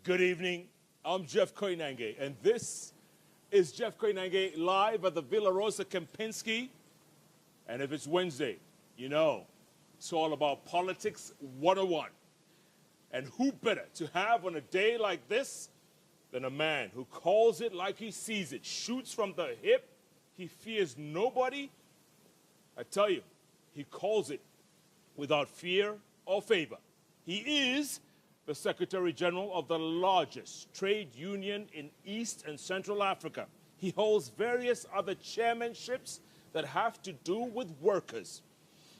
Good evening. I'm Jeff Koinange, and this is Jeff Koinange live at the Villa Rosa Kempinski. And if it's Wednesday, you know, it's all about politics 101. And who better to have on a day like this than a man who calls it like he sees it, shoots from the hip, he fears nobody. I tell you, he calls it without fear or favor. He is the Secretary General of the largest trade union in East and Central Africa. He holds various other chairmanships that have to do with workers.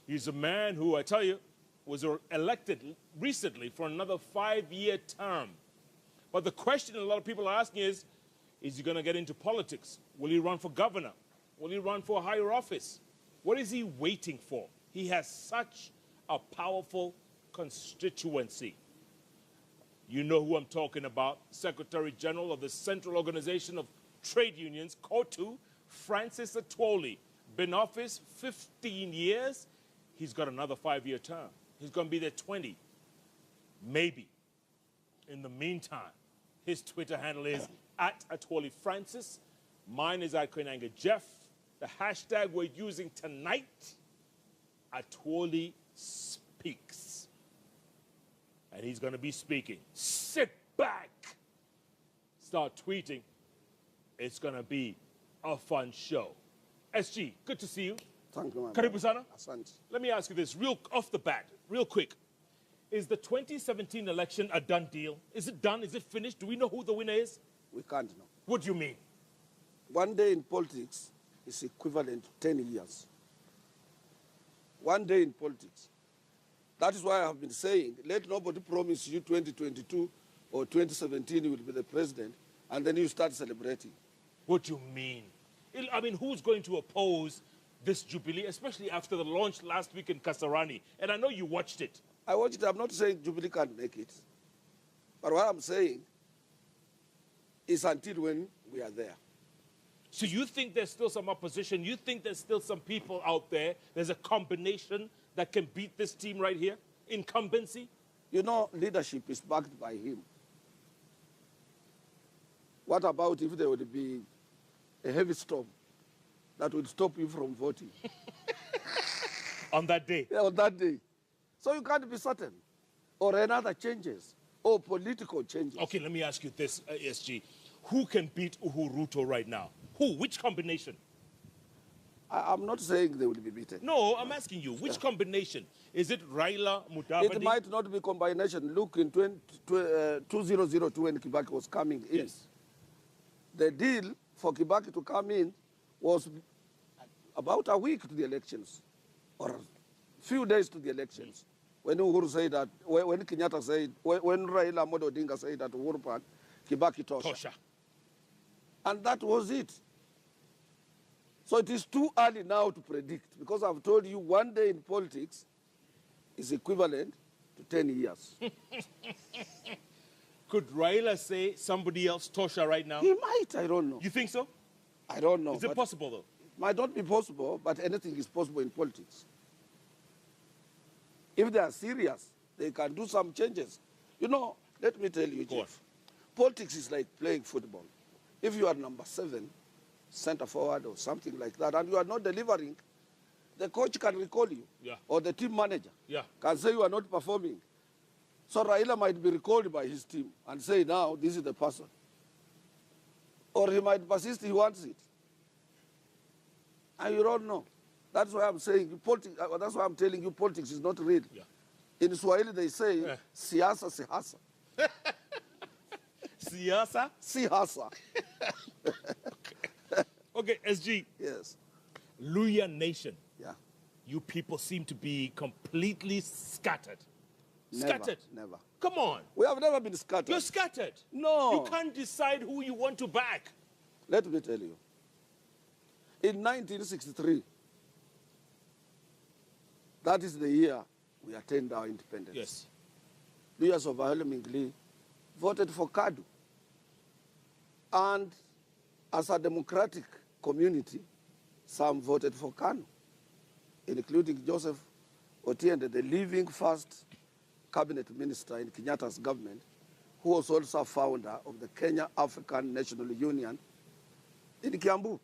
He's a man who, I tell you, was elected recently for another 5-year term. But the question a lot of people are asking is he going to get into politics? Will he run for governor? Will he run for a higher office? What is he waiting for? He has such a powerful constituency. You know who I'm talking about, Secretary General of the Central Organization of Trade Unions, COTU, Francis Atwoli. Been in office 15 years. He's got another 5-year term. He's going to be there 20. Maybe. In the meantime, his Twitter handle is @AtwoliFrancis. Mine is @Koinange Jeff. The hashtag we're using tonight, Atwoli Speaks. And he's going to be speaking. Sit back. Start tweeting. It's going to be a fun show. SG, good to see you. Thank you, man. Karibu sana. Asante. Let me ask you this, real off the bat, real quick. Is the 2017 election a done deal? Is it done? Is it finished? Do we know who the winner is? We can't know. What do you mean? One day in politics is equivalent to 10 years. One day in politics. That is why I have been saying, let nobody promise you 2022 or 2017 you will be the president, and then you start celebrating. What do you mean? I mean, who's going to oppose this Jubilee, especially after the launch last week in Kasarani? And I know you watched it. I watched it. I'm not saying Jubilee can't make it. But what I'm saying is until when we are there. So you think there's still some opposition? You think there's still some people out there, there's a combination that can beat this team right here? Incumbency? You know, leadership is backed by him. What about if there would be a heavy storm that would stop you from voting? On that day? Yeah, on that day. So you can't be certain. Or another changes. Or political changes. Okay, let me ask you this, SG. Who can beat Uhuru right now? Who? Which combination? I'm not saying they will be beaten. No, I'm asking you. Which combination? Is it Raila, Mudavadi? It might not be combination. Look, in 2002 when Kibaki was coming in, yes, the deal for Kibaki to come in was about a week to the elections, or a few days to the elections. When Uhuru said that, when Kenyatta said, when Raila Amolo Odinga said that Uhuru Park, Kibaki Tosha. And that was it. So it is too early now to predict, because I've told you one day in politics is equivalent to 10 years. Could Raila say somebody else Tosha right now? He might, I don't know. You think so? I don't know. Is it possible though? It might not be possible, but anything is possible in politics. If they are serious, they can do some changes. You know, let me tell you, Jeff, politics is like playing football. If you are number 7, center forward or something like that, and you are not delivering, the coach can recall you. Yeah. Or the team manager can say you are not performing. So Raila might be recalled by his team and say, now, this is the person. Or he might persist, he wants it. And you don't know. That's why I'm saying, politics, that's why I'm telling you, politics is not real. Yeah. In Swahili, they say, siasa sihasa. Siasa? Sihasa. Okay, SG. Yes. Luya Nation. Yeah. You people seem to be completely scattered. Never, Scattered? Never. Come on. We have never been scattered. You're scattered. No. You can't decide who you want to back. Let me tell you. In 1963, that is the year we attained our independence. Yes. Luyas overwhelmingly voted for COTU. And as a democratic community, some voted for KANU, including Joseph Otiende, the living first cabinet minister in Kenyatta's government, who was also a founder of the Kenya African National Union in Kiambu.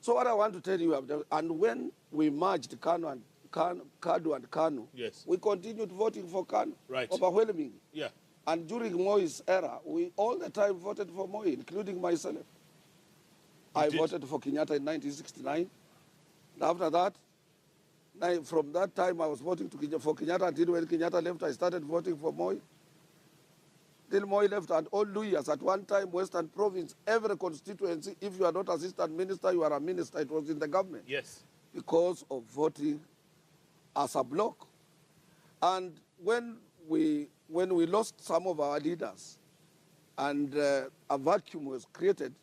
So what I want to tell you, and when we merged KADU and KANU, Yes. we continued voting for KANU Right. overwhelmingly. Yeah. And during Moi's era, we all the time voted for Moi, including myself. I voted for Kenyatta in 1969. And after that, from that time, I was voting for Kenyatta until when Kenyatta left, I started voting for Moi. Till Moi left, and all Luyas at one time, Western Province, every constituency, if you are not assistant minister, you are a minister. It was in the government. Yes. Because of voting as a bloc. And when we lost some of our leaders, and a vacuum was created,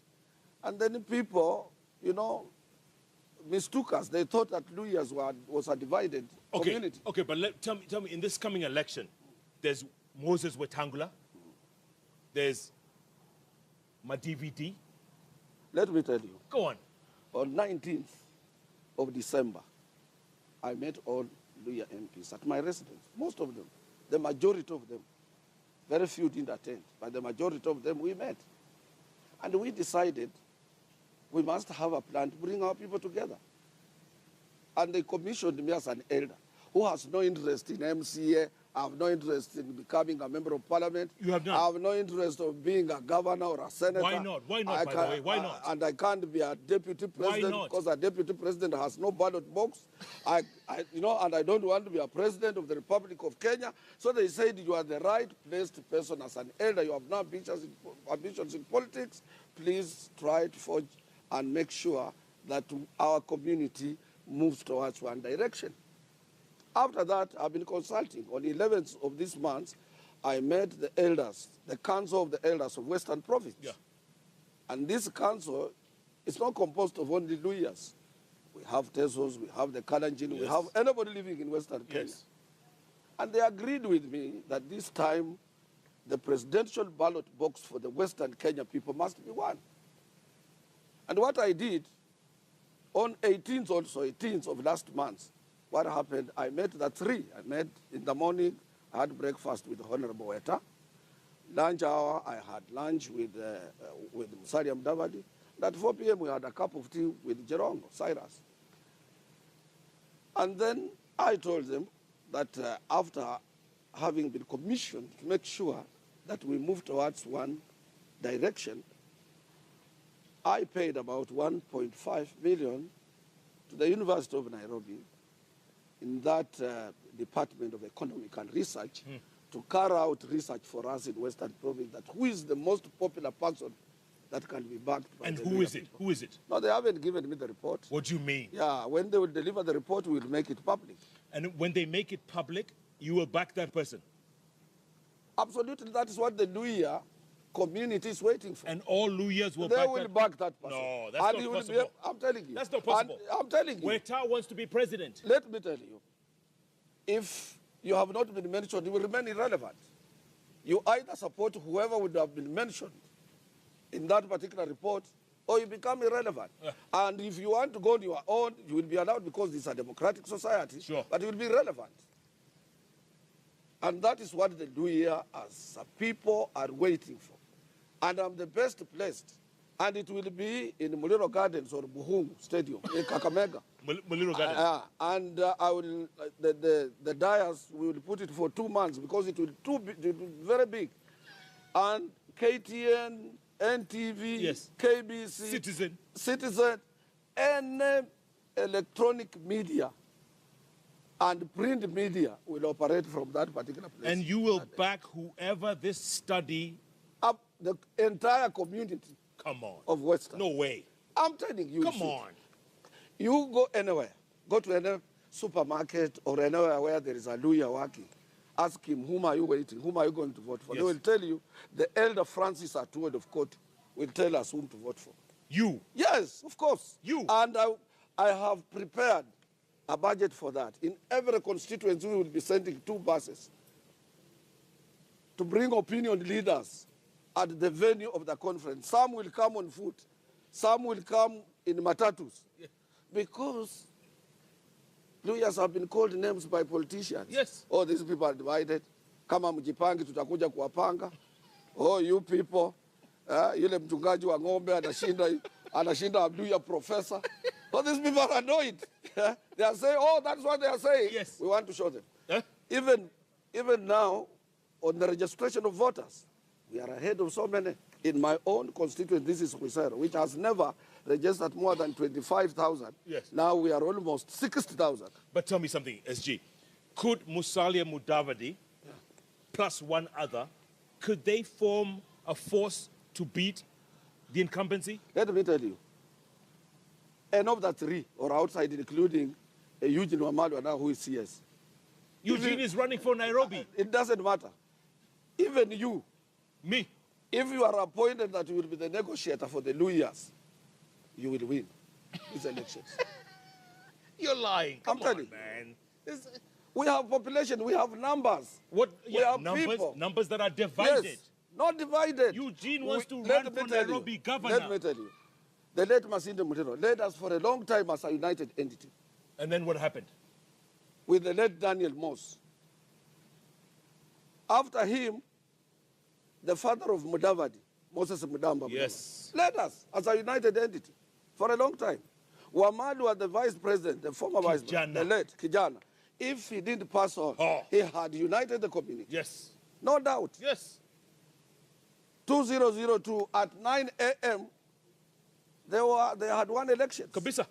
and then people, mistook us. They thought that Luyas was a divided community. Okay, but tell me, in this coming election, there's Moses Wetangula, there's Madividi. Let me tell you. Go on. On 19th of December, I met all Luya MPs at my residence. Most of them, the majority of them. Very few didn't attend, but the majority of them we met. And we decided we must have a plan to bring our people together. And they commissioned me as an elder who has no interest in MCA. I have no interest in becoming a member of parliament. You have none? I have no interest of being a governor or a senator. Why not? Why not, by the way? Why not? And I can't be a deputy president because a deputy president has no ballot box. And I don't want to be a president of the Republic of Kenya. So they said, you are the right placed person as an elder. You have no ambitions in politics. Please try to forge and make sure that our community moves towards one direction. After that, I've been consulting. On the 11th of this month, I met the elders, the Council of the Elders of Western Province. Yeah. And this council is not composed of only Luyas. We have Tesos, we have the Koinange, we have anybody living in Western Kenya. And they agreed with me that this time, the presidential ballot box for the Western Kenya people must be one. And what I did, on 18th of last month, what happened, I met the three. I met in the morning, I had breakfast with Honorable Weta. Lunch hour, I had lunch with Musalia Mudavadi. And at 4 p.m., we had a cup of tea with Jerongo, Cyrus. And then I told them that after having been commissioned to make sure that we move towards one direction, I paid about 1.5 million to the University of Nairobi in that Department of Economic and Research to carry out research for us in Western Province, that who is the most popular person that can be backed by And the who is it? people. Who is it? No, they haven't given me the report. What do you mean? Yeah, when they will deliver the report, we will make it public. And when they make it public, you will back that person? Absolutely, that is what the Luya community is waiting for. And all Luyas will They back will that? back that person. No, that's And not he will possible. I'm telling you. That's not possible. And I'm telling you. Weta wants to be president. Let me tell you, if you have not been mentioned, you will remain irrelevant. You either support whoever would have been mentioned in that particular report, or you become irrelevant. And if you want to go on your own, you will be allowed because it's a democratic society, Sure. but you will be irrelevant. And that is what they do here as people are waiting for. And I'm the best placed. And it will be in Muliro Gardens or Buhungu Stadium in Kakamega. Muliro Gardens. And I will, the dais, we will put it for 2 months because it will be very big. And KTN, NTV, Yes. KBC, Citizen, any electronic media and print media will operate from that particular place. And you will back whoever this study... Up the entire community. Come on. Of Western. No way. I'm telling you. Come on. You go anywhere. Go to any supermarket or anywhere where there is a Luya working. Ask him, whom are you waiting? Whom are you going to vote for? Yes. They will tell you, the elder Francis Atwoli of COTU will tell us whom to vote for. You? Yes, of course. You? And I have prepared a budget for that. In every constituency, we will be sending 2 buses to bring opinion leaders at the venue of the conference. Some will come on foot. Some will come in matatus. Yeah. Because Luyas have been called names by politicians. Yes. Oh, these people are divided. kama mjipangi tutakuja kuwapanga. Oh, you people. Yule mchungaji wa ng'ombe anashinda Abdul professor. So these people are annoyed. They are saying, oh, that's what they are saying. Yes. We want to show them. Huh? Even now, on the registration of voters, we are ahead of so many. In my own constituency, this is Wisera, which has never registered more than 25,000. Yes. Now we are almost 60,000. But tell me something, SG. Could Musalia Mudavadi, plus one other, could they form a force to beat the incumbency? Let me tell you, and of the three, or outside, including Eugene Wamalwa now, who is CS. Eugene is running for Nairobi. It doesn't matter. Even you. Me. If you are appointed that you will be the negotiator for the lawyers, you will win these elections. You're lying. Come I'm telling on, man. We have population, we have numbers. What? We Yeah, have numbers, people. numbers that are divided. Yes, not divided. Eugene wants to let run me for tell Nairobi you, governor. Let me tell you. The late Masinde Mutero led us for a long time as a united entity. And then what happened? With the late Daniel Moss. After him, the father of Mudavadi, Moses Mudamba, Yes. led us as a united entity for a long time. Wamadu was the vice president, the former vice president, the late Kijana. If he didn't pass on, he had united the community. Yes. No doubt. Yes. 2002 at 9 a.m., they had one election. Kabisa.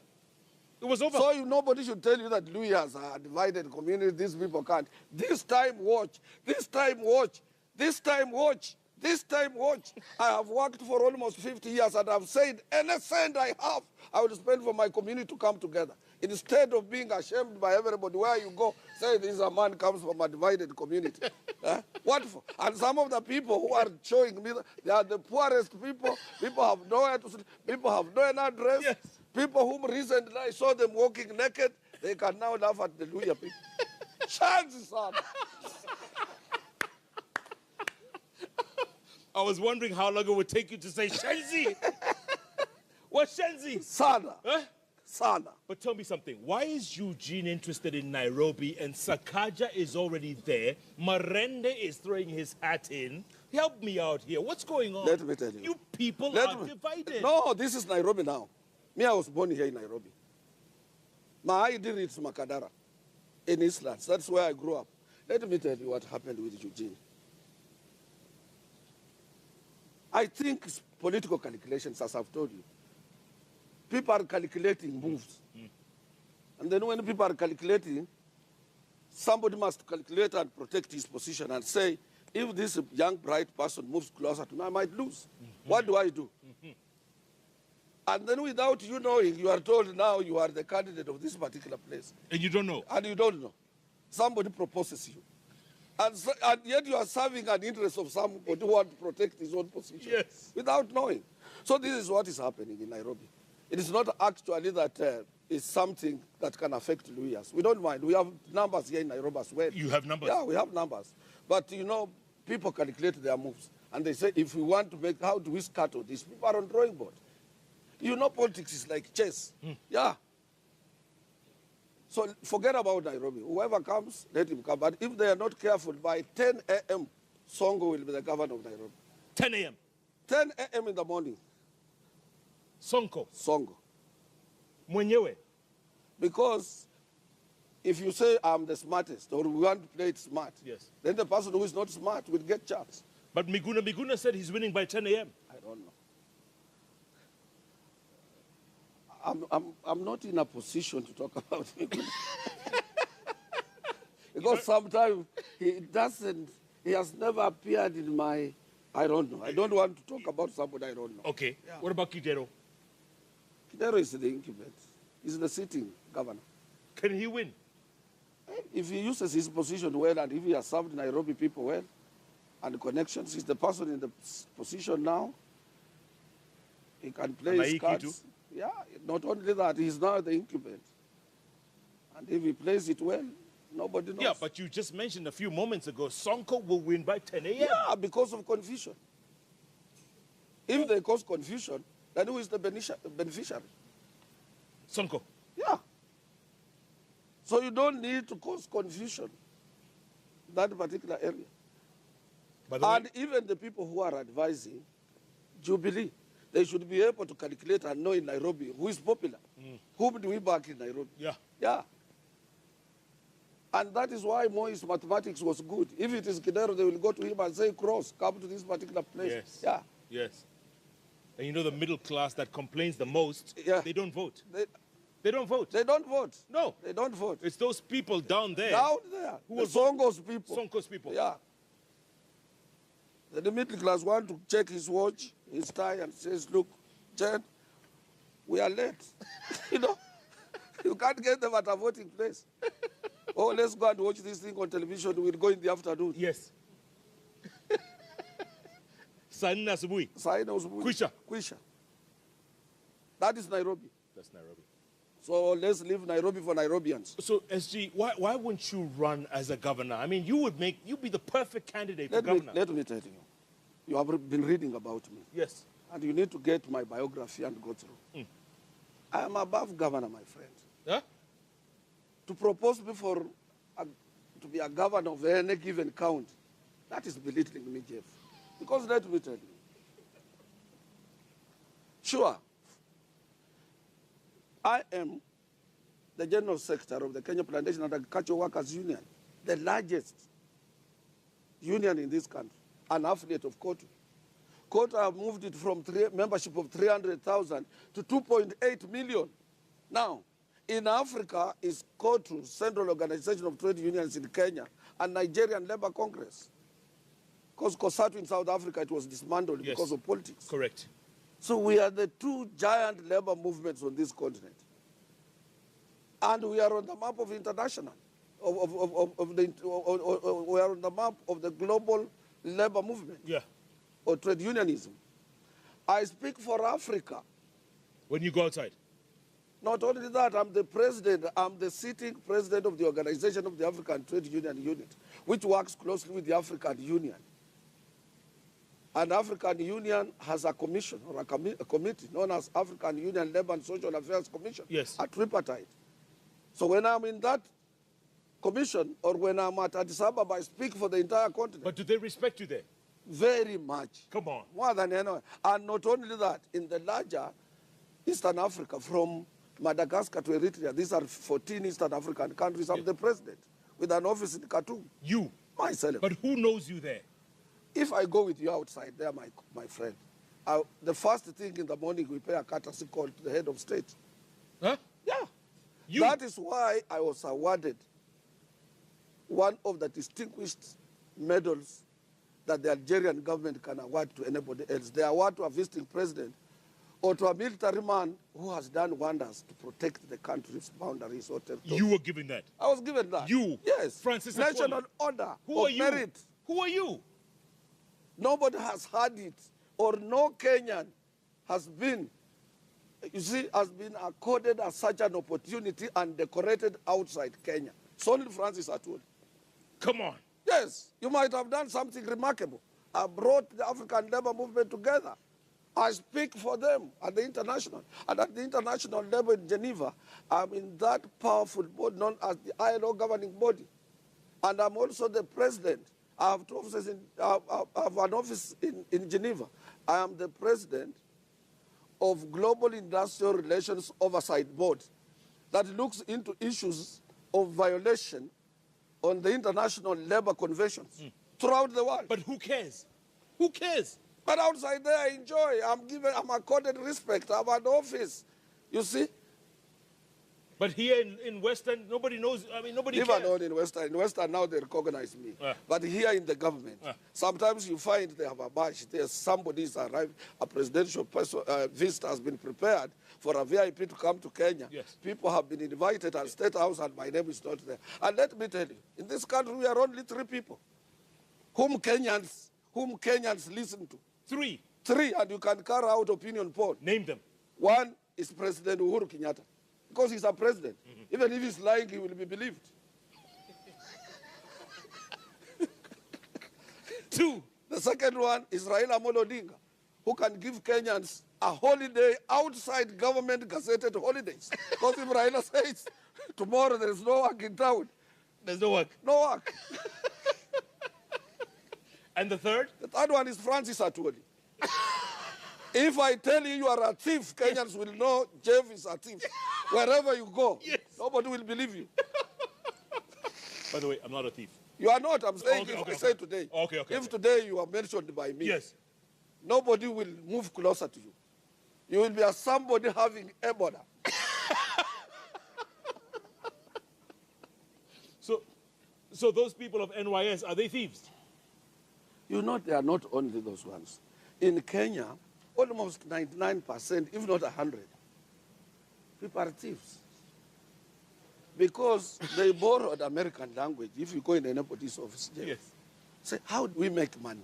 It was over. So nobody should tell you that lawyers are divided community, these people can't. This time watch, this time watch, this time watch, this time watch. I have worked for almost 50 years and I've said any cent I have, I will spend for my community to come together. Instead of being ashamed by everybody, where you go, say this is a man comes from a divided community. What for? And some of the people who are showing me, they are the poorest people. People have nowhere to sleep. People have no address. Yes. People whom recently I saw them walking naked, they can now laugh at the Luya people. Chance, son. I was wondering how long it would take you to say Shenzi. What's Shenzi? Sana. Huh? Sana. But tell me something. Why is Eugene interested in Nairobi and Sakaja is already there? Marende is throwing his hat in. Help me out here. What's going on? Let me tell you. You people are divided. No, this is Nairobi now. Me, I was born here in Nairobi. My ID is Makadara in Eastlands. That's where I grew up. Let me tell you what happened with Eugene. I think it's political calculations, as I've told you. People are calculating moves. And then when people are calculating, somebody must calculate and protect his position and say, if this young, bright person moves closer to me, I might lose. What do I do? And then without you knowing, you are told now you are the candidate of this particular place. And you don't know. And you don't know. Somebody proposes you. And yet you are serving an interest of somebody who wants to protect his own position. Yes. Without knowing. So this is what is happening in Nairobi. It is not actually that it's something that can affect lawyers. We don't mind. We have numbers here in Nairobi as well. You have numbers? Yeah, we have numbers. But, you know, people calculate their moves. And they say, if we want to make, how do we scuttle this? People are on drawing board. You know, politics is like chess. Yeah. So forget about Nairobi. Whoever comes, let him come. But if they are not careful, by 10 a.m., Songo will be the governor of Nairobi. 10 a.m. 10 a.m. in the morning. Sonko. Songo. Mwenyewe. Because if you say I'm the smartest or we want to play it smart, Yes. then the person who is not smart will get chance. But Miguna said he's winning by 10 a.m. I don't know. I'm not in a position to talk about Miguna. Because sometimes he has never appeared in my, I don't know. I don't want to talk about somebody I don't know. Okay. Yeah. What about Kidero? Kidero is the incumbent. He's the sitting governor. Can he win? If he uses his position well and if he has served Nairobi people well and connections, he's the person in the position now. He can play his cards. Too? Yeah, not only that, he's now the incumbent. And if he plays it well, nobody knows. Yeah, but you just mentioned a few moments ago, Sonko will win by 10 a.m. Yeah, because of confusion. If they cause confusion, then who is the beneficiary? Sonko. Yeah. So you don't need to cause confusion in that particular area. By the way, And even the people who are advising Jubilee, they should be able to calculate and know in Nairobi who is popular. Whom do we back in Nairobi? yeah. Yeah. And that is why Moi's mathematics was good. If it is Kidero, they will go to him and say, Cross, come to this particular place. Yes. Yeah. Yes. And you know the middle class that complains the most, Yeah. they don't vote. They don't vote. They don't vote. No. They don't vote. It's those people down there. Down there. Who The will Songos people. Sonko's people. Yeah. The middle class want to check his watch, his tie, and says, look, Jen, we are late. You know, you can't get them at a voting place. Oh, let's go and watch this thing on television. We'll go in the afternoon. Yes. Sanina asubuhi. Saina usubuhi. Kwisha. Kwisha. That is Nairobi. That's Nairobi. So let's leave Nairobi for Nairobians. So SG, why wouldn't you run as a governor? I mean, you'd be the perfect candidate for governor. Let me tell you. You have been reading about me. Yes. And you need to get my biography and go through. I am above governor, my friend. Huh? To propose me to be a governor of any given county, that is belittling me, Jeff. Because let me tell you. Sure, I am the General Secretary of the Kenya Plantation and Agriculture Workers Union, the largest union in this country, an affiliate of COTU. COTU have moved it from membership of 300,000 to 2.8 million. Now, in Africa is COTU, Central Organization of Trade Unions in Kenya, and Nigerian Labour Congress. Because COSATU in South Africa, it was dismantled because of politics. Correct. So we are the two giant labor movements on this continent. And we are on the map of international, we are on the map of the global labor movement. Yeah. Or trade unionism. I speak for Africa. When you go outside? Not only that, I'm the president, I'm the sitting president of the Organization of the African Trade Union Unit, which works closely with the African Union. And African Union has a commission or a committee known as African Union Labour and Social Affairs Commission, Yes. a tripartite. So when I'm in that commission or when I'm at Addis Ababa, I speak for the entire continent. But do they respect you there? Very much. Come on. More than anyone. And not only that, in the larger Eastern Africa, from Madagascar to Eritrea, these are 14 Eastern African countries. I'm the president with an office in Khartoum. You? Myself. But who knows you there? If I go with you outside there, my friend, the first thing in the morning we pay a courtesy call to the head of state. Huh? Yeah. You? That is why I was awarded one of the distinguished medals that the Algerian government can award to anybody else. They award to a visiting president or to a military man who has done wonders to protect the country's boundaries or territory. You were given that? I was given that. You? Yes. Francis National Atwoli. order Who of are you? merit. Who are you? Nobody has had it, or no Kenyan has been, has been accorded as such an opportunity and decorated outside Kenya. It's only Francis Atwoli. Come on. Yes, you might have done something remarkable. I brought the African labor movement together. I speak for them at the international. And at the international level in Geneva, I'm in that powerful board known as the ILO governing body. And I'm also the president. I have two offices I have an office in Geneva. I am the president of Global Industrial Relations Oversight Board that looks into issues of violation on the international labor conventions throughout the world. But who cares? Who cares? But outside there, I enjoy. I'm accorded respect. I have an office. You see? But here in Western, nobody knows. I mean, nobody Even cares. on in Western now they recognize me. But here in the government, sometimes you find they have a badge. There's somebody's arrived, a presidential person, visa has been prepared for a VIP to come to Kenya. Yes. People have been invited at State House and my name is not there. And let me tell you, in this country we are only 3 people whom Kenyans listen to. 3. 3, and you can carry out opinion poll. Name them. 1 is President Uhuru Kenyatta. Because he's a president. Even if he's lying, he will be believed. 2. The second one is Raila Amolo Odinga, who can give Kenyans a holiday outside government gazetted holidays. Because if Raila says, tomorrow there is no work in town. There's no work. No work. And the third? The third one is Francis Atwoli. If I tell you you are a thief, Kenyans will know Jeff is a thief. Wherever you go, yes. Nobody will believe you. By the way, I'm not a thief. You are not. I'm saying I say today. If today you are mentioned by me, yes, nobody will move closer to you. You will be as somebody having Ebola. So those people of NYS, are they thieves? You know, they are not only those ones. In Kenya, almost 99%, if not 100, people are thieves. Because they borrowed American language. If you go in anybody's office, yes. Say, how do we make money?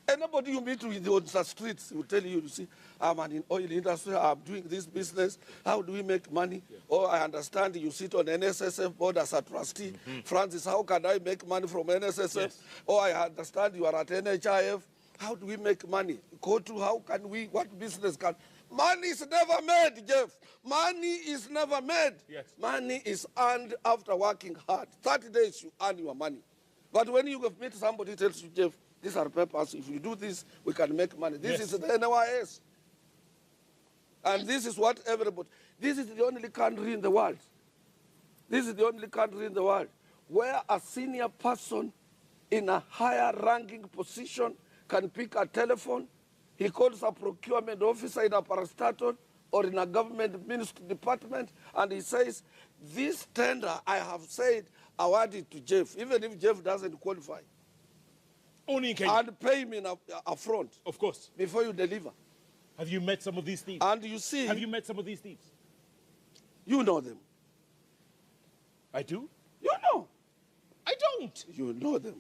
Anybody you meet with on the streets will tell you, you see, I'm in oil industry, I'm doing this business. How do we make money? Yeah. Oh, I understand you sit on NSSF board as a trustee. Francis, how can I make money from NSSF? Yes. Oh, I understand you are at NHIF. How do we make money? COTU, how can we, what business can? Money is never made, Jeff. Money is never made. Yes. Money is earned after working hard. 30 days you earn your money. But when you meet somebody who tells you, Jeff, these are papers. If you do this, we can make money. This is the NYS. And this is what everybody... This is the only country in the world. This is the only country in the world where a senior person in a higher ranking position can pick a telephone. He calls a procurement officer in a parastatal or in a government ministry department, and he says, this tender, I have said, award it to Jeff, even if Jeff doesn't qualify. Only in Kenya. And pay me up front. Of course. Before you deliver. Have you met some of these thieves? And you see... Have you met some of these thieves? You know them. I do? You know. I don't. You know them.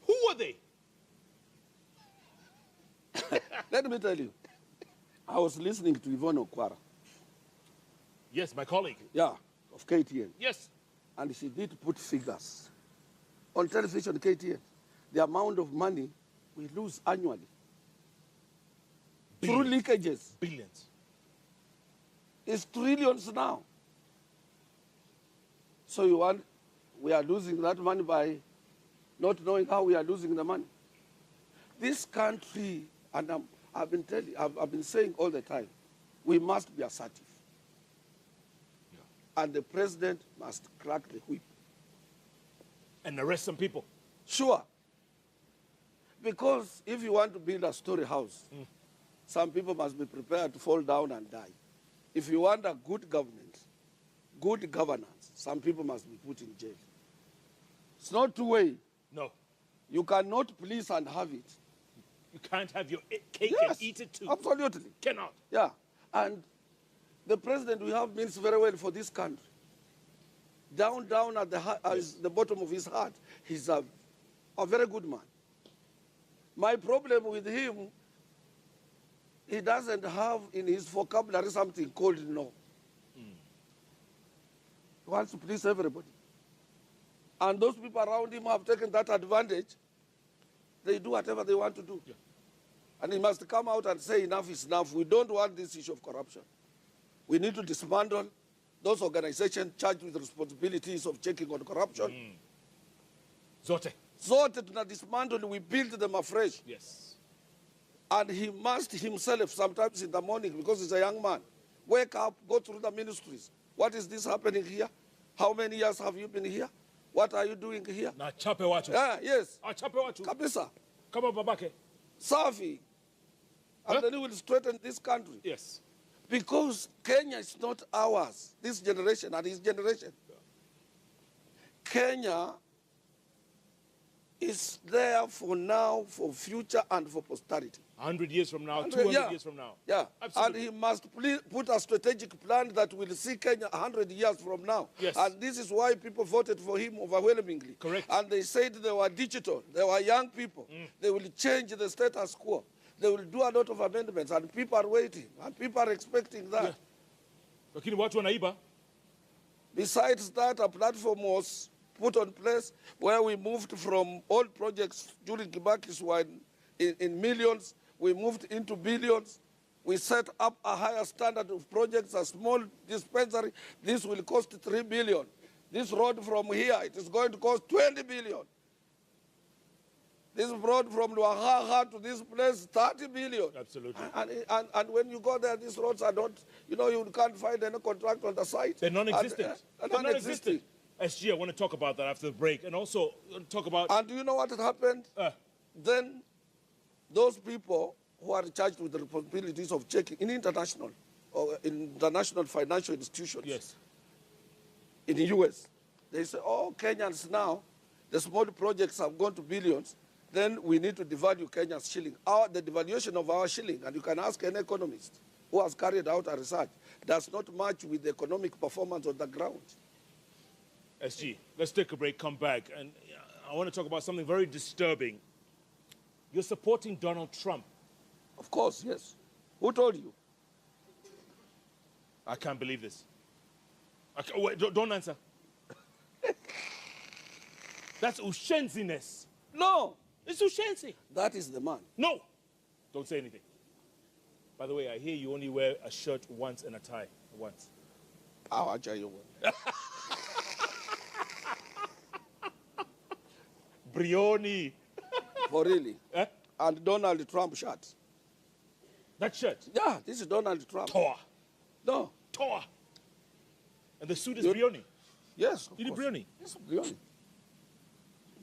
Who are they? Let me tell you. I was listening to Yvonne Okwara. Yes, my colleague. Yeah, of KTN. Yes. And she did put figures on television, KTN. The amount of money we lose annually. Billions. Through leakages. Billions. It's trillions now. So we are losing that money by not knowing how we are losing the money. This country, and I've been saying all the time, we must be assertive. Yeah. And the president must crack the whip. And arrest some people. Sure. Because if you want to build a story house, some people must be prepared to fall down and die. If you want a good government, good governance, some people must be put in jail. It's not two-way. No. You cannot please and have it. You can't have your cake and eat it too. Absolutely. Cannot. Yeah. And the president we have means very well for this country. Down at the bottom of his heart, he's a very good man. My problem with him, he doesn't have in his vocabulary something called no. He wants to please everybody. And those people around him have taken that advantage. They do whatever they want to do. Yeah. And he must come out and say enough is enough. We don't want this issue of corruption. We need to dismantle those organizations charged with responsibilities of checking on corruption. Zote. Zote to dismantle, we build them afresh. Yes. And he must himself, sometimes in the morning, because he's a young man, wake up, go through the ministries. What is this happening here? How many years have you been here? What are you doing here? Na chape watu. Yeah, yes. Chape watu. Kabisa. Kama babake. Safi. And then he will straighten this country. Yes. Because Kenya is not ours, this generation and his generation. Yeah. Kenya is there for now, for future, and for posterity. 100 years from now, 200 years from now. Yeah. Absolutely. And he must put a strategic plan that will see Kenya 100 years from now. Yes. And this is why people voted for him overwhelmingly. Correct. And they said they were digital, they were young people. They will change the status quo. They will do a lot of amendments, and people are waiting, and people are expecting that. Lakini watu wanaiba. Besides that, a platform was put on place where we moved from old projects during Kibaki's were in millions. We moved into billions. We set up a higher standard of projects, a small dispensary. This will cost 3 billion. This road from here, it is going to cost 20 billion. This road from Luahaha to this place, 30 billion. Absolutely. And when you go there, these roads are not, you can't find any contract on the site. They're non-existent. They're non-existent. SG, I want to talk about that after the break. And also talk about... And do you know what had happened? Then those people who are charged with the responsibilities of checking in international financial institutions, yes, in the US, they say, oh, Kenyans now, the small projects have gone to billions, then we need to devalue Kenya's shilling. The devaluation of our shilling, and you can ask any economist who has carried out a research, does not match with the economic performance on the ground. SG, let's take a break, come back, and I want to talk about something very disturbing. You're supporting Donald Trump. Of course, yes. Who told you? I can't believe this. Wait, don't answer. That's ushenziness. No. It's ushenzi. That is the man. No. Don't say anything. By the way, I hear you only wear a shirt once and a tie once. I'll tell you what. Brioni. For really? Eh? And Donald Trump shirt. That shirt? Yeah, this is Donald Trump. Toa. No. Toa. And the suit is Brioni? Yes, of You need course. Brioni? Yes, Brioni.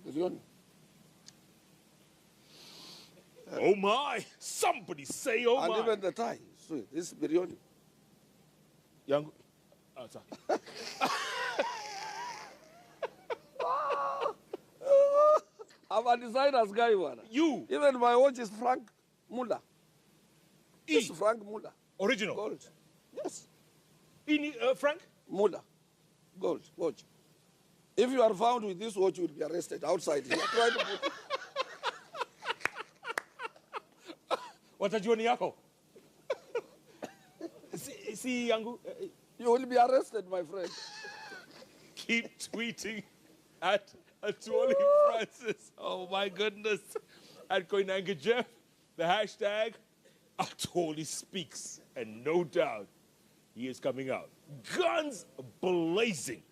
Brioni. Oh my! Somebody say oh and my! And even the tie. So this is Brioni. Young. Oh, sorry. I'm a designer's guy, one. You? Even my watch is Frank Muller. It's Frank Muller. Original? Gold. Yes. Frank? Muller. Gold. Watch. If you are found with this watch, you will be arrested outside here. Try to put Watajua yako. See, Yangu. You will be arrested, my friend. Keep tweeting at Atwoli Francis. Oh my goodness. At Koinange Jeff, the hashtag Atwoli speaks. And no doubt he is coming out. Guns blazing.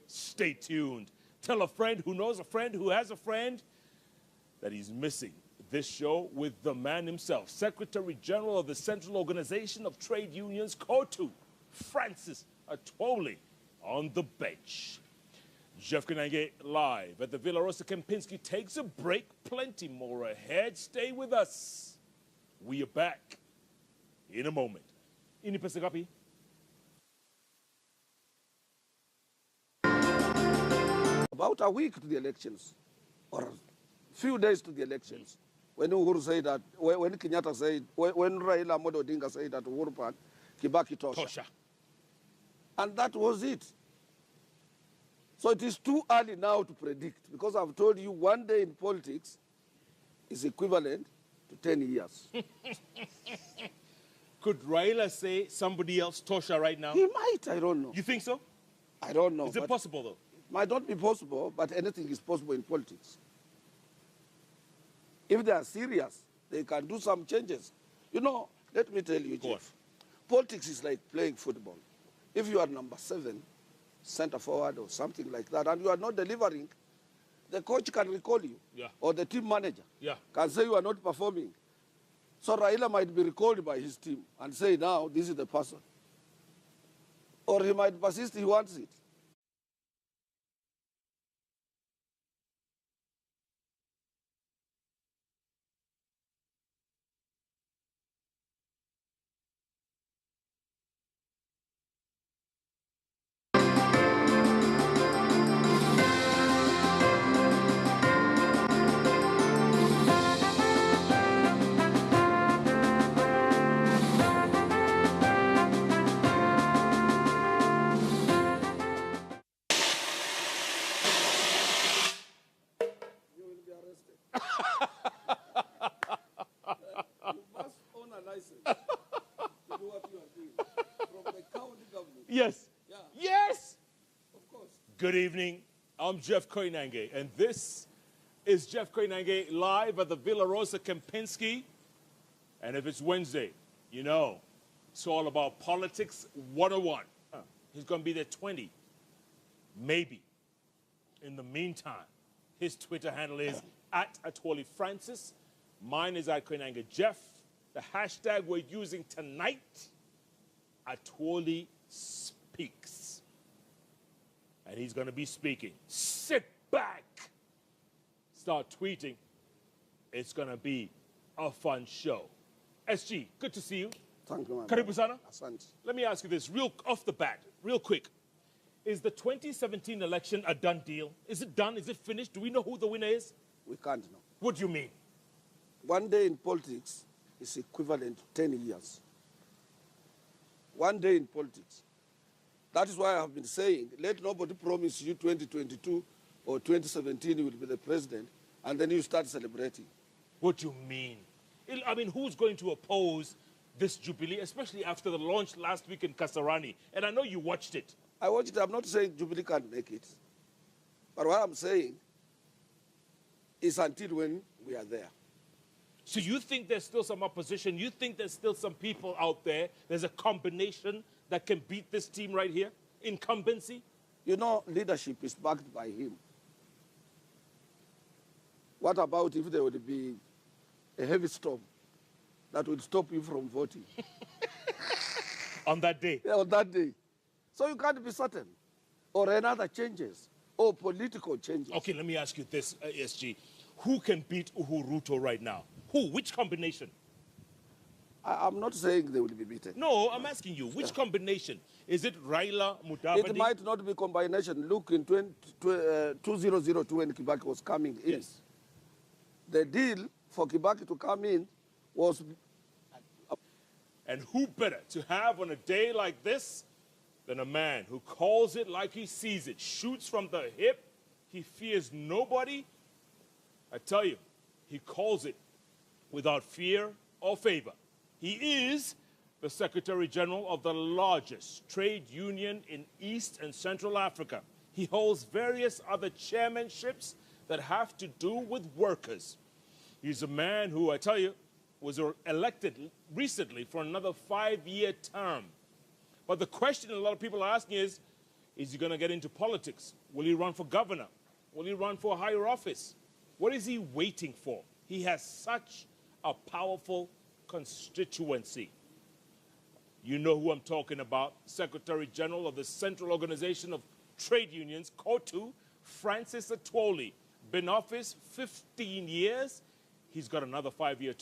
Stay tuned. Tell a friend who knows a friend who has a friend that he's missing this show with the man himself, Secretary General of the Central Organization of Trade Unions, COTU, Francis Atwoli, on the bench. Jeff Koinange live at the Villa Rosa Kempinski takes a break. Plenty more ahead. Stay with us. We are back in a moment. Ini pesa ngapi? About a week to the elections, or a few days to the elections, when Uhuru said that, when Kenyatta said, when Raila Amolo Odinga said that Uhuru Park, Kibaki Tosha. And that was it. So it is too early now to predict, because I've told you one day in politics is equivalent to 10 years. Could Raila say somebody else Tosha right now? He might, I don't know. You think so? I don't know. Is it possible though? It might not be possible, but anything is possible in politics. If they are serious, they can do some changes. You know, let me tell you, Jeff, politics is like playing football. If you are number 7, center forward or something like that, and you are not delivering, the coach can recall you. Yeah. Or the team manager can say you are not performing. So Raila might be recalled by his team and say, now, this is the person. Or he might persist, he wants it. Yes. Yeah. Yes. Of course. Good evening. I'm Jeff Koinange, and this is Jeff Koinange live at the Villa Rosa Kempinski. And if it's Wednesday, you know, it's all about politics 101. He's going to be there 20, maybe. In the meantime, his Twitter handle is at Atwoli Francis. Mine is at Koinange Jeff. The hashtag we're using tonight, Atwoli Speaks. And he's going to be speaking. Sit back. Start tweeting. It's going to be a fun show. SG, good to see you. Thank you, man. Karibu sana. Asante. Let me ask you this, real off the bat, real quick. Is the 2017 election a done deal? Is it done? Is it finished? Do we know who the winner is? We can't know. What do you mean? One day in politics is equivalent to 10 years. One day in politics. That is why I have been saying, let nobody promise you 2022 or 2017 you will be the president, and then you start celebrating. What do you mean? I mean, who's going to oppose this Jubilee, especially after the launch last week in Kasarani? And I know you watched it. I watched it. I'm not saying Jubilee can't make it. But what I'm saying is until when we are there. So you think there's still some opposition? You think there's still some people out there, there's a combination that can beat this team right here? Incumbency? You know, leadership is backed by him. What about if there would be a heavy storm that would stop you from voting? On that day? Yeah, on that day. So you can't be certain. Or another changes, or political changes. Okay, let me ask you this, SG. Who can beat Uhuruto right now? Who? Which combination? I'm not saying they will be beaten. No, I'm asking you. Which combination? Is it Raila, Mudavadi? It might not be combination. Look, in 2002 when Kibaki was coming in, Yes. the deal for Kibaki to come in was... And who better to have on a day like this than a man who calls it like he sees it, shoots from the hip, he fears nobody. I tell you, he calls it without fear or favor. He is the Secretary General of the largest trade union in East and Central Africa. He holds various other chairmanships that have to do with workers. He's a man who, I tell you, was elected recently for another 5-year term. But the question a lot of people are asking is he going to get into politics? Will he run for governor? Will he run for a higher office? What is he waiting for? He has such a powerful constituency. You know who I'm talking about, Secretary General of the Central Organization of Trade Unions, COTU, Francis Atwoli. Been in office 15 years. He's got another 5-year term.